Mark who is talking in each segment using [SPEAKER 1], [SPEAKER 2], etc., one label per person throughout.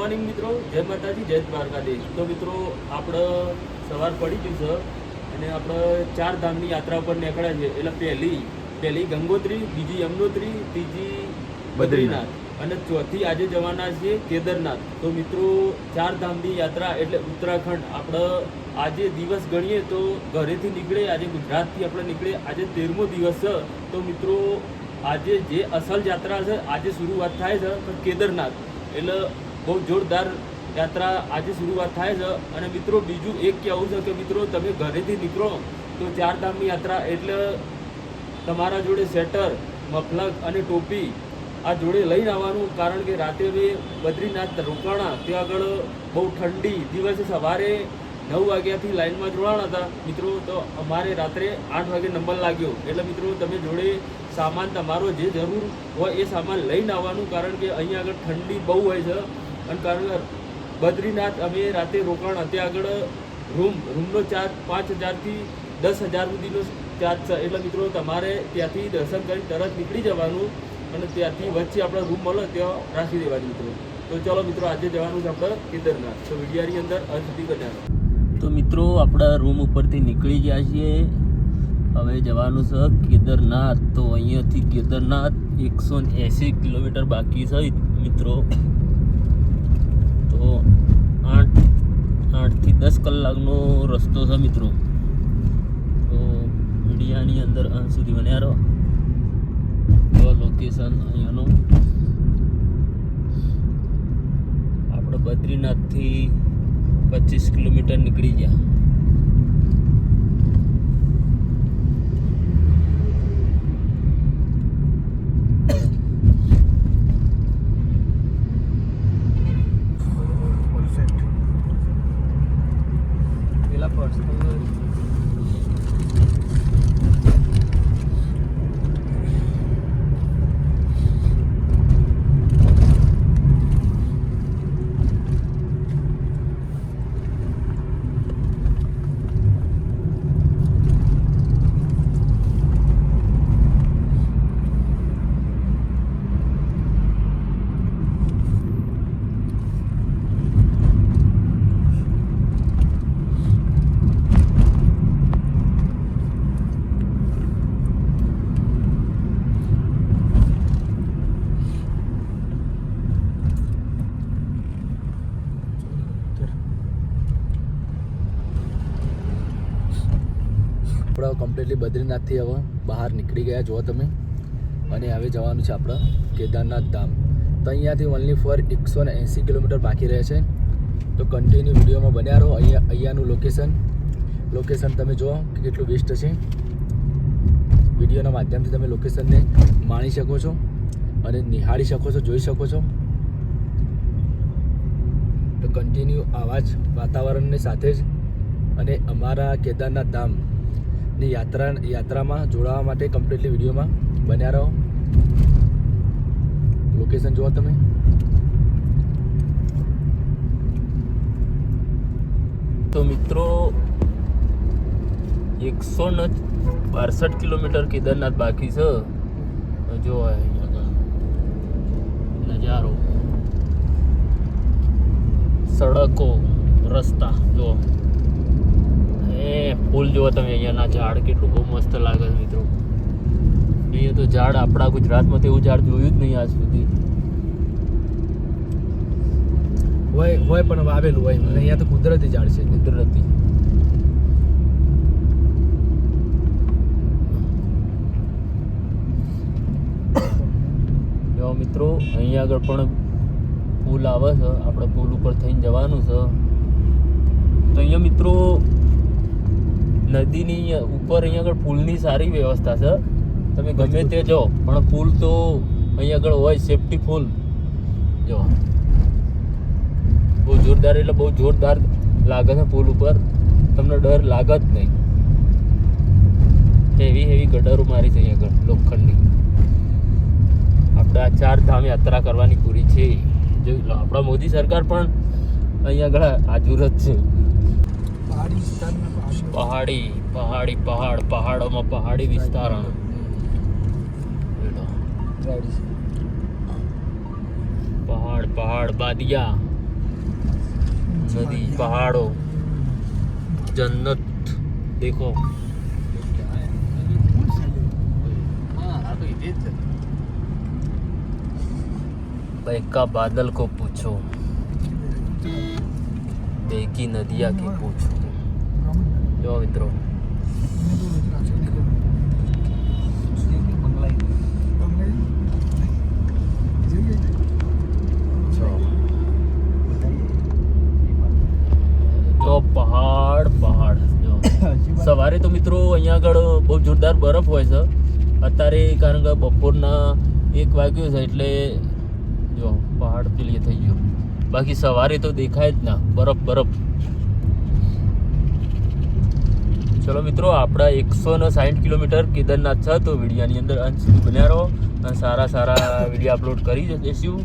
[SPEAKER 1] Morning મિત્રો, જય માતાજી, જય દ્વારકાધીશ. તો મિત્રો આપણે સવાર પડી ગયું છે અને આપણે 4 ધામની યાત્રા ઉપર નીકળ્યા છે. એટલે પહેલી ગંગોત્રી, બીજી યમનોત્રી, ત્રીજી બદ્રીનાથ અને ચોથી આજે જવાના છીએ કેદારનાથ. તો મિત્રો 4 ધામની યાત્રા એટલે ઉત્તરાખંડ. આપણે આજે દિવસ ગણીએ તો ઘરેથી નીકળે, આજે ગુજરાતથી આપણે નીકળે, આજે 13મો દિવસ છે. તો મિત્રો આજે જે અસલ યાત્રા છે, આજે શરૂઆત થાય છે તો કેદારનાથ. એટલે બહુ જોરદાર યાત્રા આજે શરૂઆત થાય છે. અને મિત્રો બીજું એક કહેવું છે કે મિત્રો તમે ઘરેથી નીકળો તો 4 ધામની યાત્રા એટલે તમારા જોડે સ્વેટર, મફલર અને ટોપી આ જોડે લઈને આવવાનું. કારણ કે રાતે અમે બદ્રીનાથ રોકાણા, ત્યાં આગળ બહુ ઠંડી, દિવસે સવારે 9 વાગ્યાથી લાઇનમાં જોડાણા હતા મિત્રો. તો અમારે રાત્રે 8 વાગે નંબર લાગ્યો. એટલે મિત્રો તમે જોડે સામાન તમારો જે જરૂર હોય એ સામાન લઈને આવવાનું. કારણ કે અહીંયા આગળ ઠંડી બહુ હોય છે. અને કારણ કે બદ્રીનાથ અમે રાતે રોકાણા, ત્યાં આગળ રૂમનો ચાર્જ 5000થી 10,000 સુધીનો ચાર્જ છે. એટલે મિત્રો તમારે ત્યાંથી દર્શન કરી તરત નીકળી જવાનું અને ત્યાંથી વચ્ચે આપણે રૂમ મળે ત્યાં રાખી દેવાની મિત્રો. તો ચાલો મિત્રો આજે જવાનું છે આપણે કેદારનાથ. તો વિડીયાની અંદર અંત સુધી બનાવો. તો મિત્રો આપણા રૂમ ઉપરથી નીકળી ગયા છીએ, હવે જવાનું છે કેદારનાથ. તો અહીંયાથી કેદારનાથ 180 કિલોમીટર બાકી છે મિત્રો. તો 8થી 10 કલાકનો રસ્તો છે મિત્રો. તો મીડિયાની અંદર અંત સુધી બન્યા રહો. તો લોકેશન અહીંયાનું આપણે બદ્રીનાથથી 25 કિલોમીટર નીકળી ગયા. આપણે કમ્પ્લીટલી બદ્રીનાથથી હવે બહાર નીકળી ગયા જો તમે. અને હવે જવાનું છે આપણે કેદારનાથ ધામ. તો અહીંયાથી ઓનલી ફોર 180 કિલોમીટર બાકી રહે છે. તો કન્ટિન્યુ વિડીયોમાં બન્યા રહો. અહીંયાનું લોકેશન તમે જુઓ કે કેટલું બેસ્ટ છે. વિડીયોના માધ્યમથી તમે લોકેશનને માણી શકો છો અને નિહાળી શકો છો, જોઈ શકો છો. તો કન્ટિન્યુ આવા જ વાતાવરણની સાથે જ અને અમારા કેદારનાથ ધામની યાત્રામાં જોડાવા માટે કમ્પ્લીટલી વિડીયોમાં બન્યા રહો. લોકેશન જુઓ તમે. તો મિત્રો 162 કિલોમીટર કેદારનાથ બાકી છે. જો અહીંયા નજારો, સડકો, રસ્તા જો ફૂલ જુઓ તમે. અહીંયાના ઝાડ કેટલું બહુ મસ્ત લાગે છે મિત્રો. અહીંયા તો ઝાડ આપણા ગુજરાતમાં તો એવું ઝાડ જોયું જ નહીં આજ સુધી. હોય પણ વાવેલું હોય. અહીંયા તો કુદરતી ઝાડ છે, કુદરતી. જો મિત્રો અહીંયા આગળ પણ પુલ આવે છે, આપણે પુલ ઉપર થઈને જવાનું છે. તો અહીંયા મિત્રો નદીની ઉપર અહીંયા આગળ પુલની સારી વ્યવસ્થા છે. તમે ગમે તે જાઓ પણ પુલ તો અહીંયા આગળ હોય, સેફટી ફૂલ. જો બહુ જોરદાર, એટલે બહુ જોરદાર લાગે છે પુલ ઉપર. તમને ડર લાગે જ નહીં. હેવી ગટરો મારી છે અહીંયા આગળ લોખંડની. આપણે આ 4 ધામ યાત્રા કરવાની પૂરી છે. જો આપણા મોદી સરકાર પણ અહીંયા આગળ હાજર જ છે. પહાડોમાં પહાડી વિસ્તાર. પહાડ બાદિયા नदी पहाड़ों जन्नत देखो बहका बादल को पूछो बहकी नदिया की पूछो जो मित्रों जो पहाड़ पहाड़ जो સવારે તો મિત્રો અહીંયા આગળ બહુ જોરદાર બરફ હોય છે અત્યારે કારણ કે બપોરના 1 વાગ્યો છે એટલે જો પહાડ પેલી થઈ ગયો બાકી સવારે તો દેખાય જ ના બરફ ચલો મિત્રો આપણા 160 કિલોમીટર કેદારનાથ છે તો વિડીયાની અંદર અંત સુધી બન્યા રહો અને સારા વિડીયો અપલોડ કરી દઈશું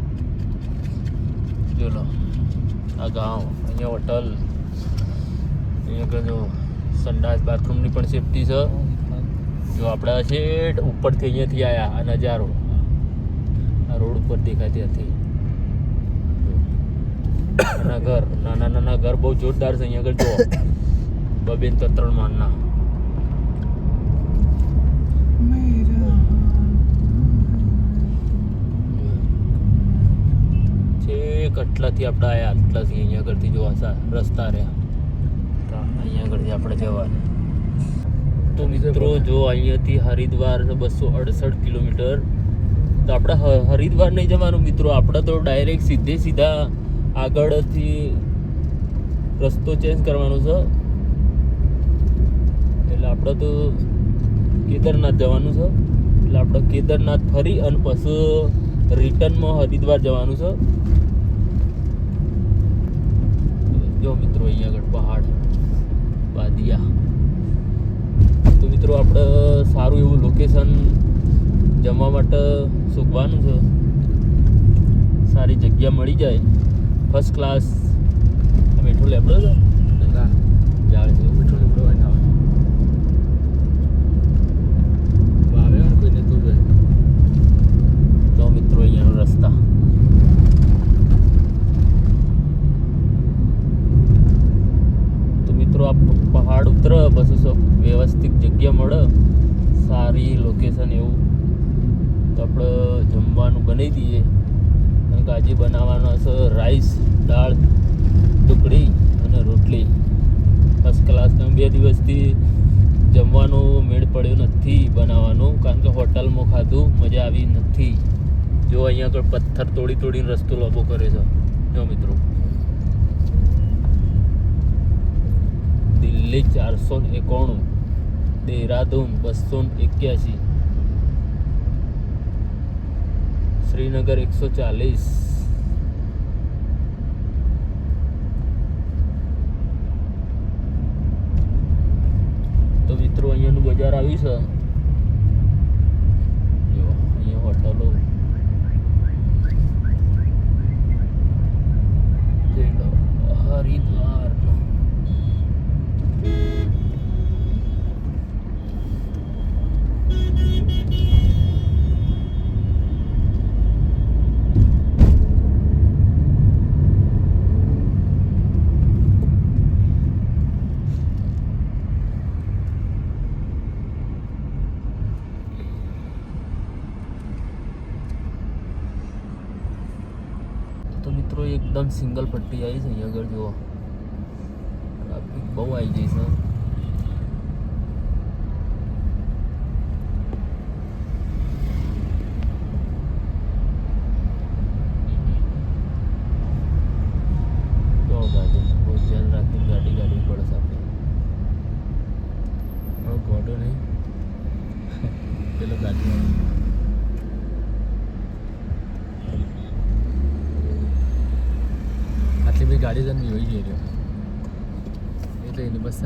[SPEAKER 1] ચલો આ ગામ અહીંયા હોટલ અહીંયા જો સંડાસ બાથરૂમની પણ સેફટી છે જો આપણા છે ઉપરથી અહીંયાથી આવ્યા આ નજારો આ રોડ ઉપર દેખાય ત્યાંથી નાના ઘર નાના ઘર બહુ જોરદાર છે અહીંયા આગળ જો 2-3 માળના છેક આટલાથી આપણે આવ્યા આટલાથી અહીંયા આગળથી જો રસ્તા રહ્યા અહીંયા આગળથી આપણે જવાનું તો મિત્રો જો અહીંયાથી હરિદ્વાર 268 કિલોમીટર તો આપણે હરિદ્વાર નહીં જવાનું મિત્રો આપણે તો ડાયરેક્ટ સીધા આગળથી રસ્તો ચેન્જ કરવાનો છે એટલે આપણે તો કેદારનાથ જવાનું છે એટલે આપણે કેદારનાથ ફરી અને પછી રિટર્નમાં હરિદ્વાર જવાનું છે જો મિત્રો અહીંયા આગળ પહાડ બાદિયા તો મિત્રો આપણે સારું એવું લોકેશન જમવા માટે શોધવાનું છે સારી જગ્યા મળી જાય ફર્સ્ટ ક્લાસ મીઠો લેબડો છે જાળ છે મીઠો લેબડો હોય ના ભાવે ને કોઈને તું ભાઈ જો મિત્રો અહીંયાનો રસ્તા તો મિત્રો આ પહાડ ઉતર પછી વ્યવસ્થિત જગ્યા મળે સારી લોકેશન એવું તો આપણે જમવાનું બનાવી દઈએ કારણ કે આજે બનાવવાનો છે રાઈસ દાળ ટુકડી અને રોટલી ફર્સ્ટ ક્લાસ 2 દિવસથી જમવાનો મેળ પડ્યો નથી બનાવવાનું કારણ કે હોટલમાં ખાધું મજા આવી નથી જો અહીંયા આગળ પથ્થર તોડીને રસ્તો લાંબો કરે છે જો મિત્રો દિલ્હી 491 देहरादून 281 श्रीनगर 140 તો મિત્રો અહીંયાનું બજાર આવી છે જો અહીંયા હોટલો હરિદ્વાર તો મિત્રો એકદમ સિંગલ પટ્ટી આવી છે અહીંયા આગળ જુઓ ટ્રાફિક બહુ આવી ગઈ છે જો ગાડી બહુ ધ્યાન રાખીને ગાડી કાઢવી પડશે આપણે ગોડો નહીં પેલો ગાડી આટલી બધી ગાડી જન હોઈ ગઈ એટલે એને બસ